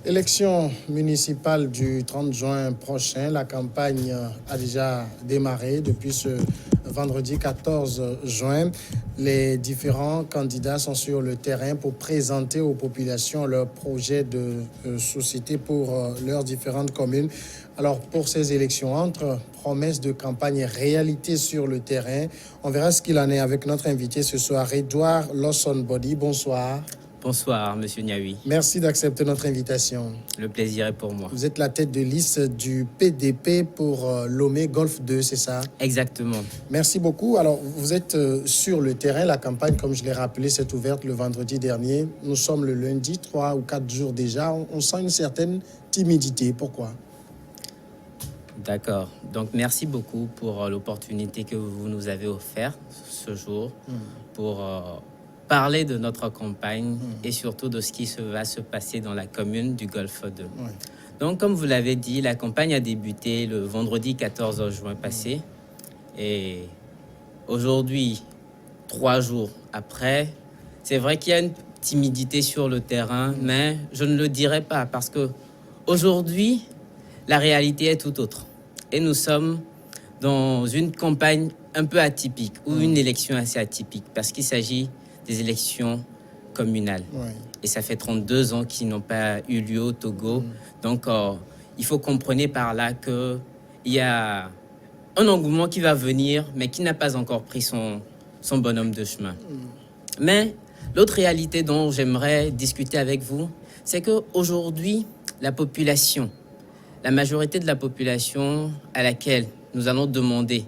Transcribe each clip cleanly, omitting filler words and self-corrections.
Élection municipale du 30 juin prochain. La campagne a déjà démarré depuis ce vendredi 14 juin. Les différents candidats sont sur le terrain pour présenter aux populations leurs projets de société pour leurs différentes communes. Alors, pour ces élections, entre promesses de campagne et réalité sur le terrain, on verra ce qu'il en est avec notre invité ce soir, Edouard Lawson-Body. Bonsoir. Bonsoir, Monsieur Niaoui. Merci d'accepter notre invitation. Le plaisir est pour moi. Vous êtes la tête de liste du PDP pour Lomé Golf 2, c'est ça? Exactement. Merci beaucoup. Alors, vous êtes sur le terrain. La campagne, comme je l'ai rappelé, s'est ouverte le vendredi dernier. Nous sommes le lundi, 3 ou 4 jours déjà. On sent une certaine timidité. Pourquoi? D'accord. Donc, merci beaucoup pour l'opportunité que vous nous avez offerte ce jour pour parler de notre campagne et surtout de ce qui va se passer dans la commune du Golfe 2. Oui. Donc, comme vous l'avez dit, la campagne a débuté le vendredi 14 juin passé. Et aujourd'hui, 3 jours après, c'est vrai qu'il y a une timidité sur le terrain, mais je ne le dirai pas parce que aujourd'hui, la réalité est tout autre. Et nous sommes dans une campagne un peu atypique ou une élection assez atypique parce qu'il s'agit des élections communales. Oui. Et ça fait 32 ans qu'ils n'ont pas eu lieu au Togo. Donc, il faut comprendre par là qu'il y a un engouement qui va venir, mais qui n'a pas encore pris son bonhomme de chemin. Mais l'autre réalité dont j'aimerais discuter avec vous, c'est qu'aujourd'hui, la population, la majorité de la population à laquelle nous allons demander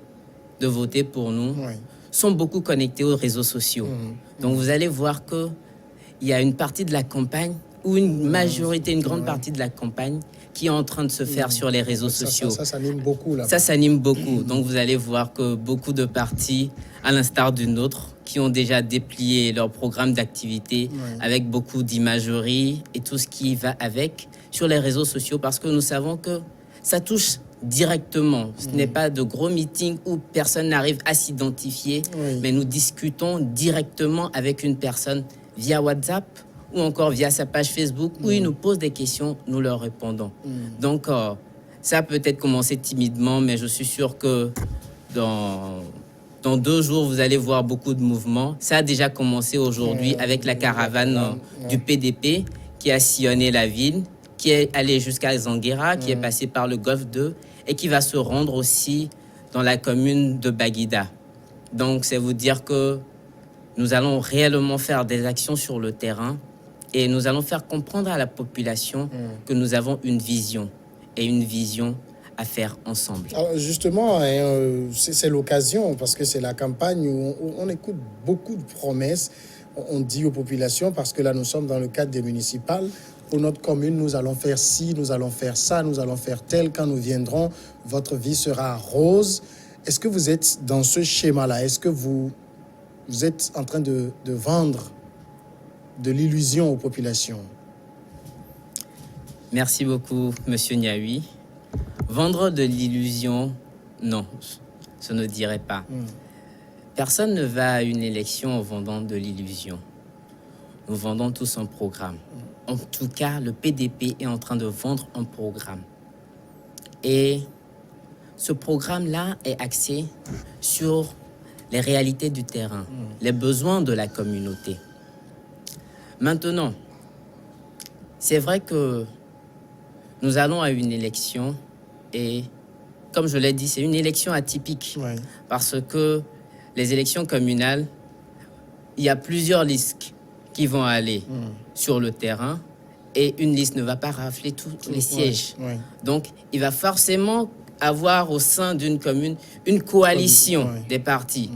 de voter pour nous, Oui. sont beaucoup connectés aux réseaux sociaux. Donc, vous allez voir qu'il y a une partie de la campagne, ou une majorité, une grande partie de la campagne qui est en train de se faire sur les réseaux sociaux. Ça s'anime beaucoup là. Ça s'anime beaucoup. Donc, vous allez voir que beaucoup de partis, à l'instar d'une autre, qui ont déjà déplié leur programme d'activité avec beaucoup d'imagerie et tout ce qui va avec sur les réseaux sociaux parce que nous savons que ça touche directement. Ce n'est pas de gros meetings où personne n'arrive à s'identifier, mais nous discutons directement avec une personne via WhatsApp ou encore via sa page Facebook où il nous pose des questions, nous leur répondons. Donc, ça a peut-être commencé timidement, mais je suis sûr que dans 2 jours, vous allez voir beaucoup de mouvements. Ça a déjà commencé aujourd'hui avec la caravane du PDP qui a sillonné la ville, qui est allé jusqu'à Zanguera, qui est passé par le Golfe 2 et qui va se rendre aussi dans la commune de Baguida. Donc, c'est vous dire que nous allons réellement faire des actions sur le terrain et nous allons faire comprendre à la population que nous avons une vision et une vision à faire ensemble. Alors justement, c'est l'occasion parce que c'est la campagne où on écoute beaucoup de promesses. On dit aux populations, parce que là nous sommes dans le cadre des municipales, pour notre commune, nous allons faire ci, nous allons faire ça, nous allons faire tel. Quand nous viendrons, votre vie sera rose. Est-ce que vous êtes dans ce schéma-là? Est-ce que vous êtes en train de vendre de l'illusion aux populations? Merci beaucoup, Monsieur Niaoui. Vendre de l'illusion, non, je ne dirais pas. Personne ne va à une élection en vendant de l'illusion. Nous vendons tous un programme. En tout cas, le PDP est en train de vendre un programme. Et ce programme-là est axé sur les réalités du terrain, les besoins de la communauté. Maintenant, c'est vrai que nous allons à une élection et, comme je l'ai dit, c'est une élection atypique parce que les élections communales, il y a plusieurs listes qui vont aller sur le terrain et une liste ne va pas rafler tous les sièges. Donc, il va forcément avoir au sein d'une commune une coalition des partis.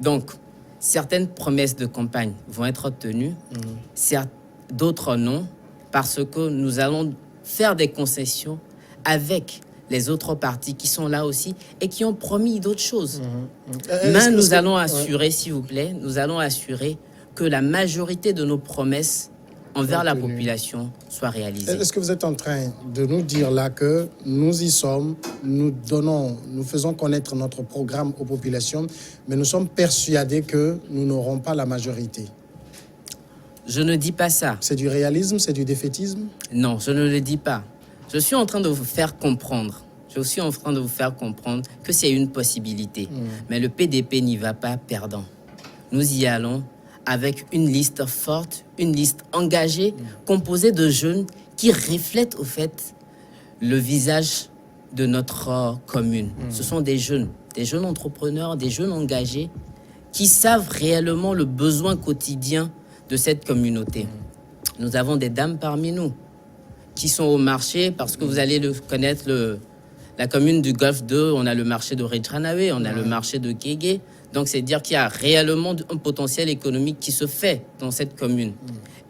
Donc, certaines promesses de campagne vont être tenues, d'autres non, parce que nous allons faire des concessions avec les autres partis qui sont là aussi et qui ont promis d'autres choses. Mais nous allons assurer, s'il vous plaît, nous allons assurer que la majorité de nos promesses envers la population soit réalisée. Est-ce que vous êtes en train de nous dire là que nous y sommes, nous faisons connaître notre programme aux populations, mais nous sommes persuadés que nous n'aurons pas la majorité? Je ne dis pas ça. C'est du réalisme, c'est du défaitisme? Non, je ne le dis pas. Je suis en train de vous faire comprendre. Je suis en train de vous faire comprendre que c'est une possibilité. Mais le PDP n'y va pas perdant. Nous y allons avec une liste forte, une liste engagée, composée de jeunes qui reflètent au fait le visage de notre commune. Ce sont des jeunes entrepreneurs, des jeunes engagés qui savent réellement le besoin quotidien de cette communauté. Nous avons des dames parmi nous qui sont au marché parce que vous allez connaître la commune du Golfe 2, on a le marché de Rejranawe, on a le marché de Kégué. Donc, c'est dire qu'il y a réellement un potentiel économique qui se fait dans cette commune.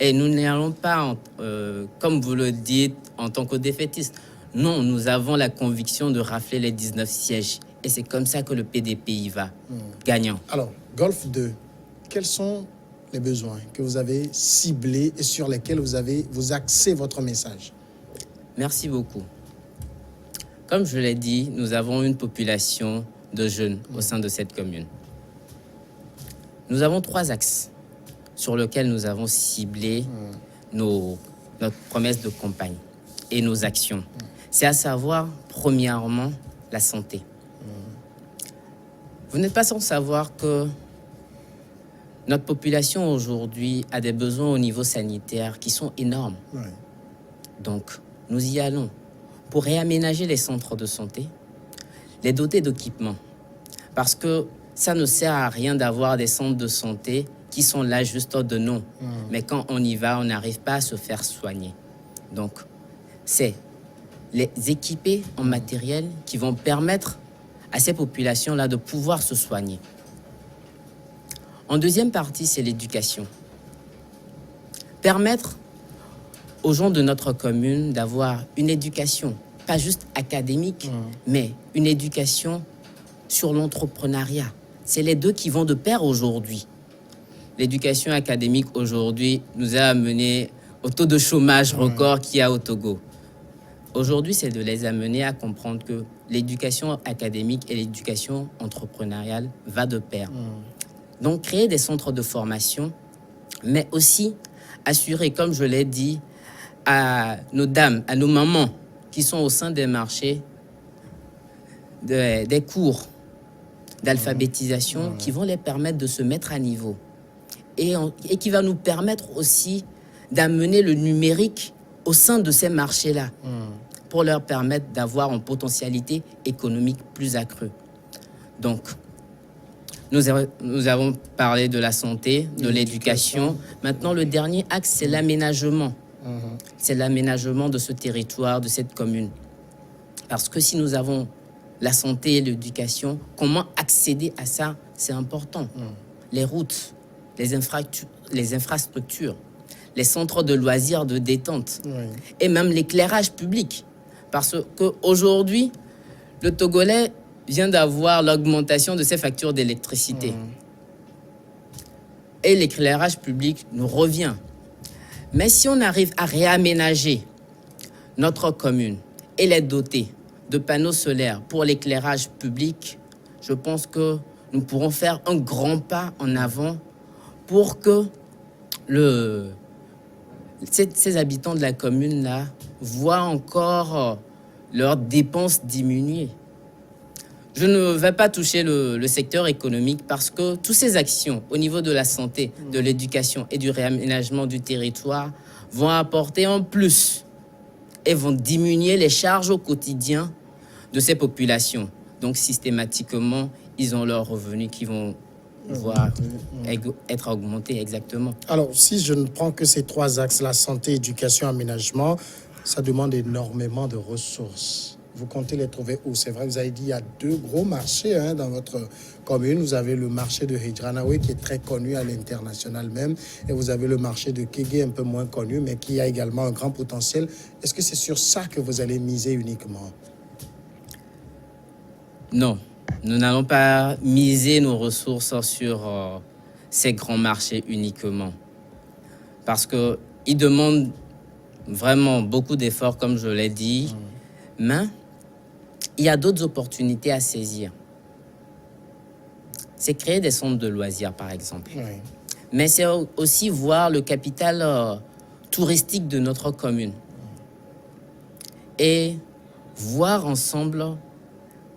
Et nous n'allons pas, comme vous le dites, en tant que défaitistes. Non, nous avons la conviction de rafler les 19 sièges. Et c'est comme ça que le PDP y va, gagnant. Alors, Golfe 2, quels sont les besoins que vous avez ciblés et sur lesquels vous axez votre message? Merci beaucoup. Comme je l'ai dit, nous avons une population de jeunes au sein de cette commune. Nous avons 3 axes sur lesquels nous avons ciblé notre promesse de campagne et nos actions. C'est à savoir, premièrement, la santé. Vous n'êtes pas sans savoir que notre population aujourd'hui a des besoins au niveau sanitaire qui sont énormes. Donc, nous y allons pour réaménager les centres de santé, les doter d'équipements. Parce que ça ne sert à rien d'avoir des centres de santé qui sont là juste de nom. Mais quand on y va, on n'arrive pas à se faire soigner. Donc, c'est les équiper en matériel qui vont permettre à ces populations-là de pouvoir se soigner. En deuxième partie, c'est l'éducation. Permettre aux gens de notre commune d'avoir une éducation, pas juste académique, mais une éducation sur l'entrepreneuriat. C'est les deux qui vont de pair aujourd'hui. L'éducation académique aujourd'hui nous a amené au taux de chômage record qu'il y a au Togo. Aujourd'hui, c'est de les amener à comprendre que l'éducation académique et l'éducation entrepreneuriale va de pair. Donc, créer des centres de formation, mais aussi assurer, comme je l'ai dit, à nos dames, à nos mamans qui sont au sein des marchés, des cours d'alphabétisation qui vont les permettre de se mettre à niveau et qui va nous permettre aussi d'amener le numérique au sein de ces marchés-là pour leur permettre d'avoir une potentialité économique plus accrue. Donc, nous avons parlé de la santé, de l'éducation. Maintenant, le dernier axe, c'est l'aménagement. C'est l'aménagement de ce territoire, de cette commune. Parce que si nous avons la santé et l'éducation, comment accéder à ça, c'est important. Les routes, les infrastructures, les centres de loisirs, de détente, et même l'éclairage public. Parce qu'aujourd'hui, le Togolais vient d'avoir l'augmentation de ses factures d'électricité. Et l'éclairage public nous revient. Mais si on arrive à réaménager notre commune et les doter de panneaux solaires pour l'éclairage public, je pense que nous pourrons faire un grand pas en avant pour que ces habitants de la commune-là voient encore leurs dépenses diminuer. Je ne vais pas toucher le secteur économique parce que toutes ces actions au niveau de la santé, de l'éducation et du réaménagement du territoire vont apporter en plus et vont diminuer les charges au quotidien de ces populations. Donc systématiquement, ils ont leurs revenus qui vont être augmentés exactement. Alors, si je ne prends que ces 3 axes, la santé, éducation, aménagement, ça demande énormément de ressources. Vous comptez les trouver où? C'est vrai, vous avez dit qu'il y a 2 gros marchés dans votre commune. Vous avez le marché de Rejranawe qui est très connu à l'international même. Et vous avez le marché de Kégué un peu moins connu, mais qui a également un grand potentiel. Est-ce que c'est sur ça que vous allez miser uniquement? Non, nous n'allons pas miser nos ressources sur ces grands marchés uniquement. Parce qu'ils demandent vraiment beaucoup d'efforts, comme je l'ai dit. Mais il y a d'autres opportunités à saisir. C'est créer des centres de loisirs, par exemple. mais c'est aussi voir le capital touristique de notre commune et voir ensemble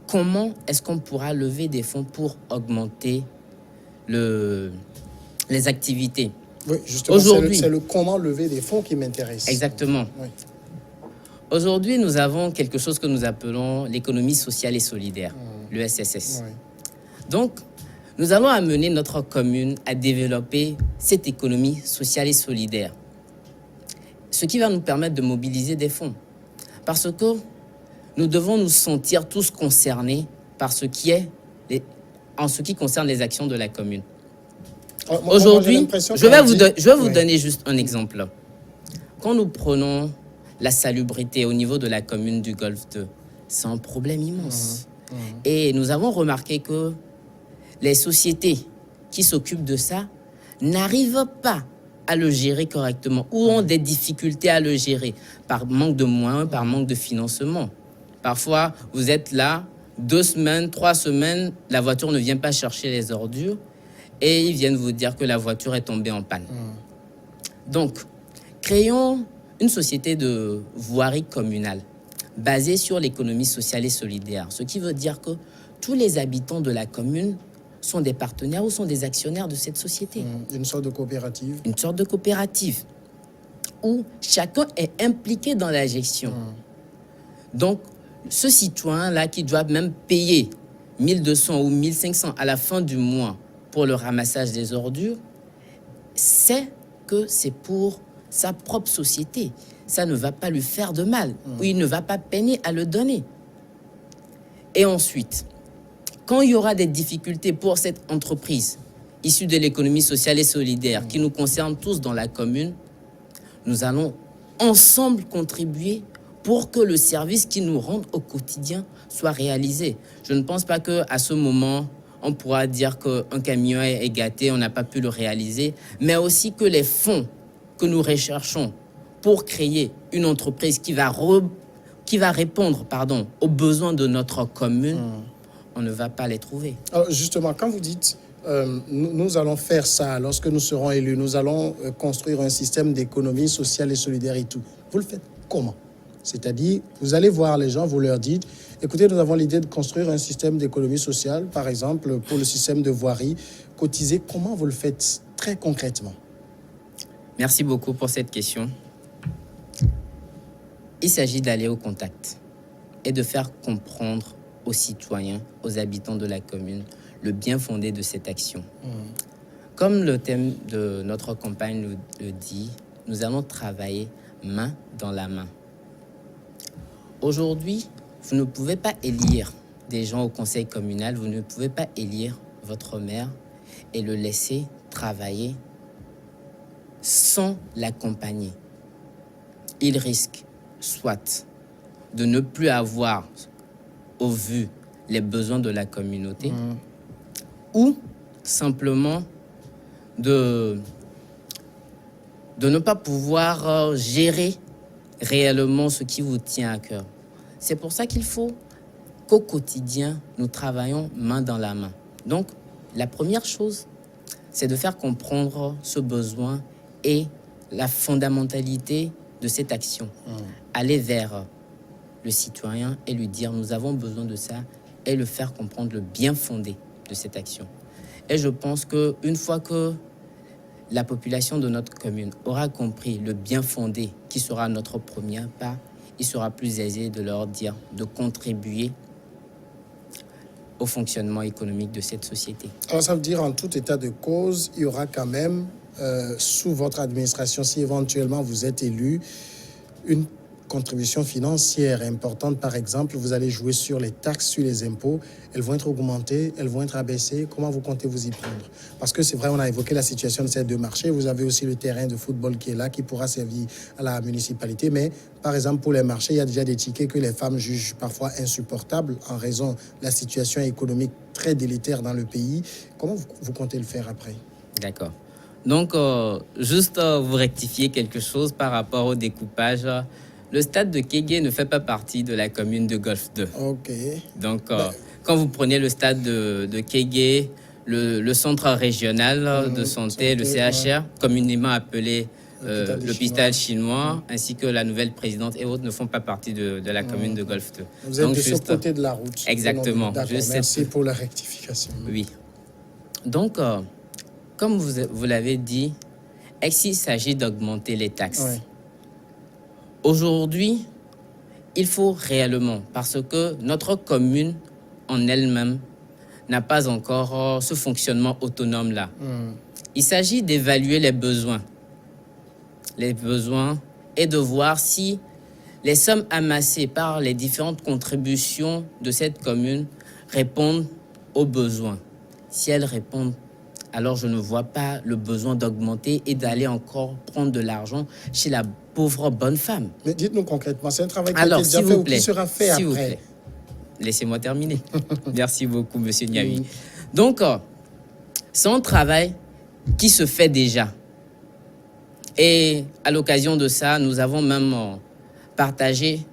comment est-ce qu'on pourra lever des fonds pour augmenter les activités. Oui, justement, Aujourd'hui, c'est le comment lever des fonds qui m'intéresse. Exactement. Oui. Aujourd'hui, nous avons quelque chose que nous appelons l'économie sociale et solidaire, le SSS. Oui. Donc, nous allons amener notre commune à développer cette économie sociale et solidaire, ce qui va nous permettre de mobiliser des fonds. Parce que nous devons nous sentir tous concernés par en ce qui concerne les actions de la commune. Aujourd'hui, je vais vous donner juste un exemple. Quand nous prenons la salubrité au niveau de la commune du Golfe 2, c'est un problème immense. Et nous avons remarqué que les sociétés qui s'occupent de ça n'arrivent pas à le gérer correctement ou ont des difficultés à le gérer par manque de moyens, par manque de financement. Parfois, vous êtes là, 2 semaines, 3 semaines, la voiture ne vient pas chercher les ordures et ils viennent vous dire que la voiture est tombée en panne. Donc, créons une société de voirie communale basée sur l'économie sociale et solidaire, ce qui veut dire que tous les habitants de la commune sont des partenaires ou sont des actionnaires de cette société. Une sorte de coopérative. Une sorte de coopérative où chacun est impliqué dans la gestion. Donc, ce citoyen-là qui doit même payer 1200 ou 1500 à la fin du mois pour le ramassage des ordures, sait que c'est pour sa propre société. Ça ne va pas lui faire de mal, ou il ne va pas peiner à le donner. Et ensuite, quand il y aura des difficultés pour cette entreprise issue de l'économie sociale et solidaire qui nous concerne tous dans la commune, nous allons ensemble contribuer pour que le service qui nous rend au quotidien soit réalisé. Je ne pense pas qu'à ce moment, on pourra dire qu'un camion est gâté, on n'a pas pu le réaliser, mais aussi que les fonds que nous recherchons pour créer une entreprise qui va répondre aux besoins de notre commune, on ne va pas les trouver. Alors justement, quand vous dites nous allons faire ça lorsque nous serons élus, nous allons construire un système d'économie sociale et solidaire et tout, vous le faites comment? C'est-à-dire, vous allez voir les gens, vous leur dites, écoutez, nous avons l'idée de construire un système d'économie sociale, par exemple, pour le système de voirie, cotiser. Comment vous le faites très concrètement? Merci beaucoup pour cette question. Il s'agit d'aller au contact et de faire comprendre aux citoyens, aux habitants de la commune, le bien fondé de cette action. Comme le thème de notre campagne le dit, nous allons travailler main dans la main. Aujourd'hui, vous ne pouvez pas élire des gens au conseil communal, vous ne pouvez pas élire votre maire et le laisser travailler sans l'accompagner. Il risque soit de ne plus avoir au vu les besoins de la communauté ou simplement de ne pas pouvoir gérer réellement ce qui vous tient à cœur. C'est pour ça qu'il faut qu'au quotidien, nous travaillons main dans la main. Donc, la première chose, c'est de faire comprendre ce besoin et la fondamentalité de cette action. Aller vers le citoyen et lui dire nous avons besoin de ça et le faire comprendre le bien fondé de cette action. Et je pense qu'une fois que la population de notre commune aura compris le bien fondé qui sera notre premier pas, il sera plus aisé de leur dire de contribuer au fonctionnement économique de cette société. Alors ça veut dire en tout état de cause, il y aura quand même sous votre administration, si éventuellement vous êtes élu, une contribution financière importante. Par exemple, vous allez jouer sur les taxes, sur les impôts. Elles vont être augmentées, elles vont être abaissées. Comment vous comptez vous y prendre? Parce que c'est vrai, on a évoqué la situation de ces deux marchés. Vous avez aussi le terrain de football qui est là, qui pourra servir à la municipalité. Mais par exemple, pour les marchés, il y a déjà des tickets que les femmes jugent parfois insupportables en raison de la situation économique très délétère dans le pays. Comment vous comptez le faire après? D'accord. Donc, juste vous rectifier quelque chose par rapport au découpage. Le stade de Kégué ne fait pas partie de la commune de Golfe 2. Ok. Donc, quand vous prenez le stade de Kégué, le centre régional de santé, le CHR, communément appelé l'hôpital chinois, ainsi que la nouvelle présidente et autres ne font pas partie de la commune de Golfe 2. Vous êtes de ce côté de la route. Exactement. Merci pour la rectification. Oui. Donc, comme vous l'avez dit, s'il s'agit d'augmenter les taxes. Oui. Aujourd'hui, il faut réellement, parce que notre commune en elle-même n'a pas encore ce fonctionnement autonome-là. Il s'agit d'évaluer les besoins et de voir si les sommes amassées par les différentes contributions de cette commune répondent aux besoins. Si elles répondent, alors je ne vois pas le besoin d'augmenter et d'aller encore prendre de l'argent chez la pauvre bonne femme. Mais dites-nous concrètement, c'est un travail qui a été déjà fait ou qui sera fait après? S'il vous plaît, laissez-moi terminer. Merci beaucoup, Monsieur Niaoui. Donc, c'est un travail qui se fait déjà. Et à l'occasion de ça, nous avons même partagé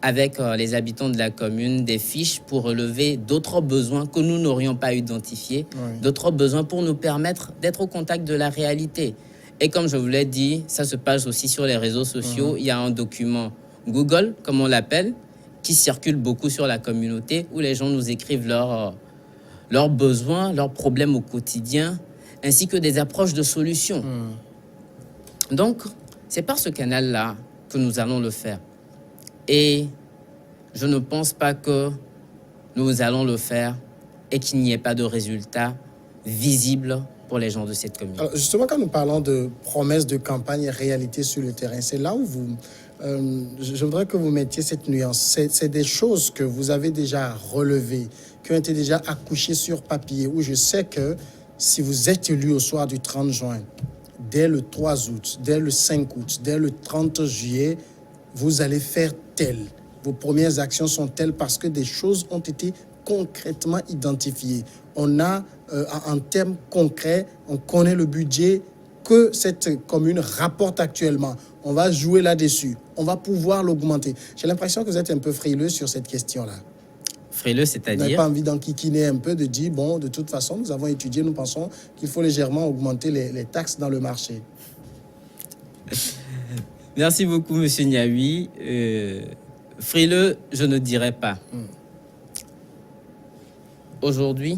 avec les habitants de la commune des fiches pour relever d'autres besoins que nous n'aurions pas identifiés, d'autres besoins pour nous permettre d'être au contact de la réalité. Et comme je vous l'ai dit, ça se passe aussi sur les réseaux sociaux. Il y a un document Google, comme on l'appelle, qui circule beaucoup sur la communauté, où les gens nous écrivent leurs besoins, leurs problèmes au quotidien, ainsi que des approches de solutions. Donc, c'est par ce canal-là que nous allons le faire. Et je ne pense pas que nous allons le faire et qu'il n'y ait pas de résultat visible pour les gens de cette commune. Alors justement, quand nous parlons de promesses de campagne et réalité sur le terrain, c'est là où je voudrais que vous mettiez cette nuance. C'est des choses que vous avez déjà relevées, qui ont été déjà accouchées sur papier, où je sais que si vous êtes élu au soir du 30 juin, dès le 3 août, dès le 5 août, dès le 30 juillet, vous allez faire tel. Vos premières actions sont telles parce que des choses ont été concrètement identifiées. On a, en termes concrets, on connaît le budget que cette commune rapporte actuellement. On va jouer là-dessus. On va pouvoir l'augmenter. J'ai l'impression que vous êtes un peu frileux sur cette question-là. Frileux, c'est-à-dire? Vous n'avez pas envie d'enquiquiner un peu, de dire, bon, de toute façon, nous avons étudié, nous pensons qu'il faut légèrement augmenter les taxes dans le marché. Merci beaucoup, Monsieur Niaoui. Frileux, je ne dirais pas. Aujourd'hui,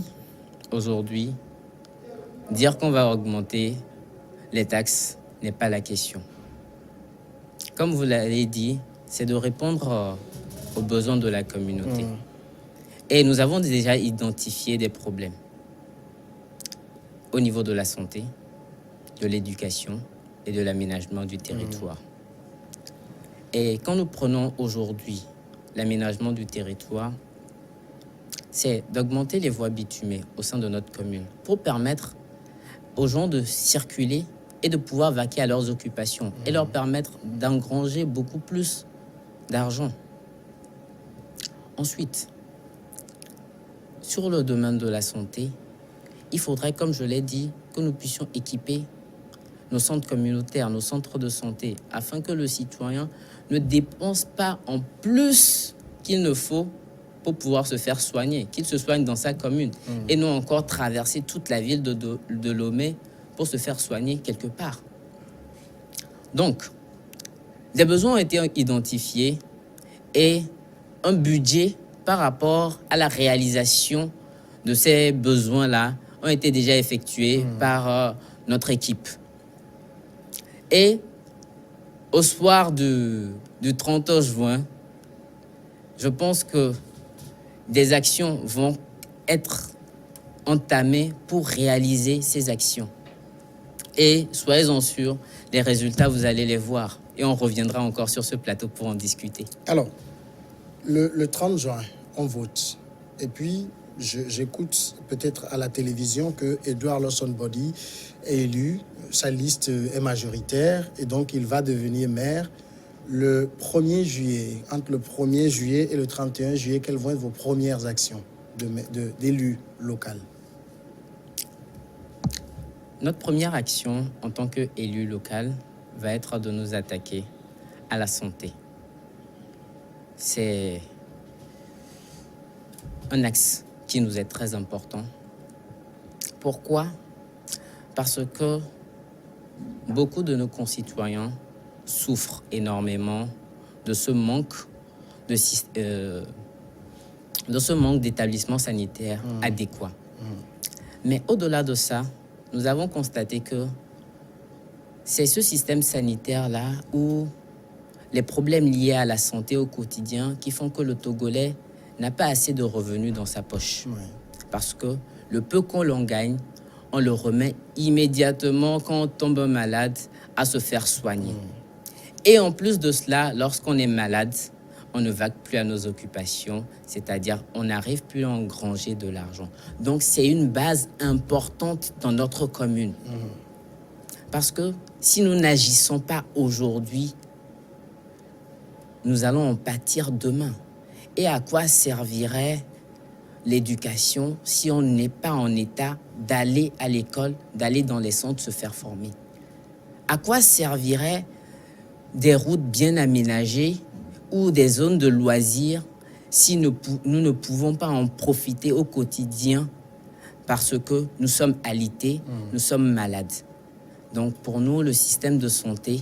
dire qu'on va augmenter les taxes n'est pas la question. Comme vous l'avez dit, c'est de répondre aux besoins de la communauté. Et nous avons déjà identifié des problèmes au niveau de la santé, de l'éducation et de l'aménagement du territoire. Et quand nous prenons aujourd'hui l'aménagement du territoire, c'est d'augmenter les voies bitumées au sein de notre commune pour permettre aux gens de circuler et de pouvoir vaquer à leurs occupations et leur permettre d'engranger beaucoup plus d'argent. Ensuite, sur le domaine de la santé, il faudrait, comme je l'ai dit, que nous puissions équiper nos centres communautaires, nos centres de santé, afin que le citoyen ne dépense pas en plus qu'il ne faut pour pouvoir se faire soigner, qu'il se soigne dans sa commune et non encore traverser toute la ville de Lomé pour se faire soigner quelque part. Donc, des besoins ont été identifiés et un budget par rapport à la réalisation de ces besoins-là ont été déjà effectués par notre équipe. Et au soir du 30 juin, je pense que des actions vont être entamées pour réaliser ces actions. Et soyez-en sûrs, les résultats, vous allez les voir. Et on reviendra encore sur ce plateau pour en discuter. Alors, le 30 juin, on vote. Et puis, j'écoute peut-être à la télévision que Edouard Lawson-Body est élu, sa liste est majoritaire et donc il va devenir maire le 1er juillet. Entre le 1er juillet et le 31 juillet, quelles vont être vos premières actions d'élu local? Notre première action en tant qu'élu local va être de nous attaquer à la santé. C'est un axe qui nous est très important Pourquoi? Parce que beaucoup de nos concitoyens souffrent énormément de ce manque d'établissements sanitaires adéquats. Mais au-delà de ça, nous avons constaté que c'est ce système sanitaire-là où les problèmes liés à la santé au quotidien qui font que le Togolais n'a pas assez de revenus dans sa poche. Ouais. Parce que le peu qu'on l'en gagne, on le remet immédiatement quand on tombe malade à se faire soigner. Et en plus de cela, lorsqu'on est malade, on ne va plus à nos occupations, c'est-à-dire on n'arrive plus à engranger de l'argent. Donc c'est une base importante dans notre commune. Parce que si nous n'agissons pas aujourd'hui, nous allons en pâtir demain. Et à quoi servirait l'éducation si on n'est pas en état d'aller à l'école, d'aller dans les centres se faire former? À quoi servirait des routes bien aménagées ou des zones de loisirs si nous ne pouvons pas en profiter au quotidien parce que nous sommes alités, nous sommes malades? Donc pour nous, le système de santé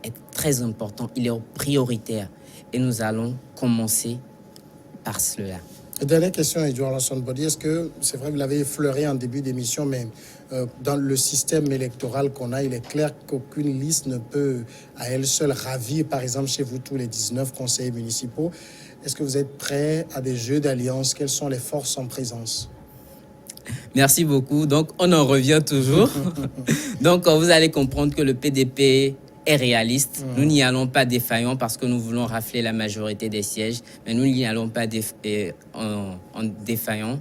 est très important, il est prioritaire et nous allons commencer par cela. Dernière question, Edouard Lansson-Body. Est-ce que, c'est vrai, vous l'avez effleuré en début d'émission, mais dans le système électoral qu'on a, il est clair qu'aucune liste ne peut à elle seule ravir, par exemple, chez vous, tous les 19 conseillers municipaux. Est-ce que vous êtes prêts à des jeux d'alliance? Quelles sont les forces en présence? Merci beaucoup. Donc, on en revient toujours. Donc, vous allez comprendre que le PDP est réaliste. Nous n'y allons pas défaillants parce que nous voulons rafler la majorité des sièges, mais nous n'y allons pas en défaillant.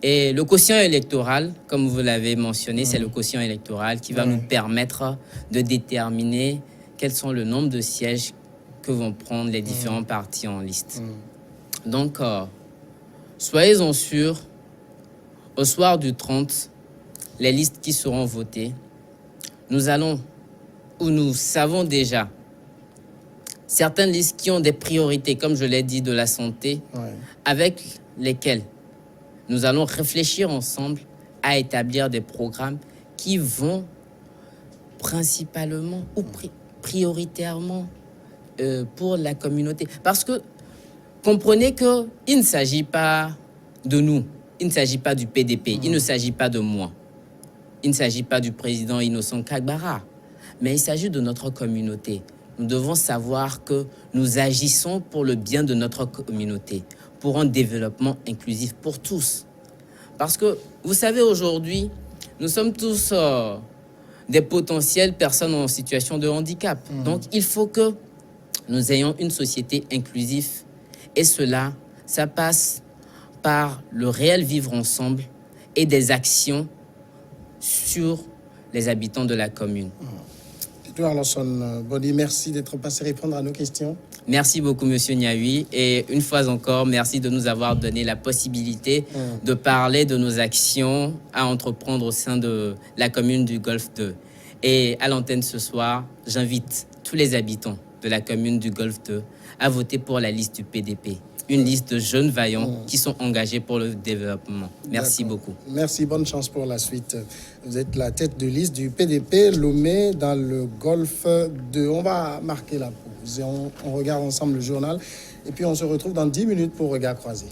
Et le quotient électoral, comme vous l'avez mentionné, c'est le quotient électoral qui va nous permettre de déterminer quels sont le nombre de sièges que vont prendre les différents partis en liste. Donc, soyez-en sûrs, au soir du 30, les listes qui seront votées, nous savons déjà certaines listes qui ont des priorités, comme je l'ai dit, de la santé, avec lesquelles nous allons réfléchir ensemble à établir des programmes qui vont principalement ou prioritairement pour la communauté. Parce que comprenez qu'il ne s'agit pas de nous, il ne s'agit pas du PDP, il ne s'agit pas de moi, il ne s'agit pas du président Innocent Kagbara, mais il s'agit de notre communauté. Nous devons savoir que nous agissons pour le bien de notre communauté, pour un développement inclusif pour tous. Parce que, vous savez, aujourd'hui, nous sommes tous des potentielles personnes en situation de handicap. Donc, il faut que nous ayons une société inclusive. Et cela, ça passe par le réel vivre ensemble et des actions sur les habitants de la commune. Edouard Lansson-Body, merci d'être passé répondre à nos questions. Merci beaucoup, Monsieur Niaoui. Et une fois encore, merci de nous avoir donné la possibilité de parler de nos actions à entreprendre au sein de la commune du Golfe 2. Et à l'antenne ce soir, j'invite tous les habitants de la commune du Golfe 2 à voter pour la liste du PDP. Une liste de jeunes vaillants qui sont engagés pour le développement. Merci beaucoup. Merci, bonne chance pour la suite. Vous êtes la tête de liste du PDP Lomé dans le Golfe 2. On va marquer la pause et on regarde ensemble le journal. Et puis on se retrouve dans 10 minutes pour Regard croisé.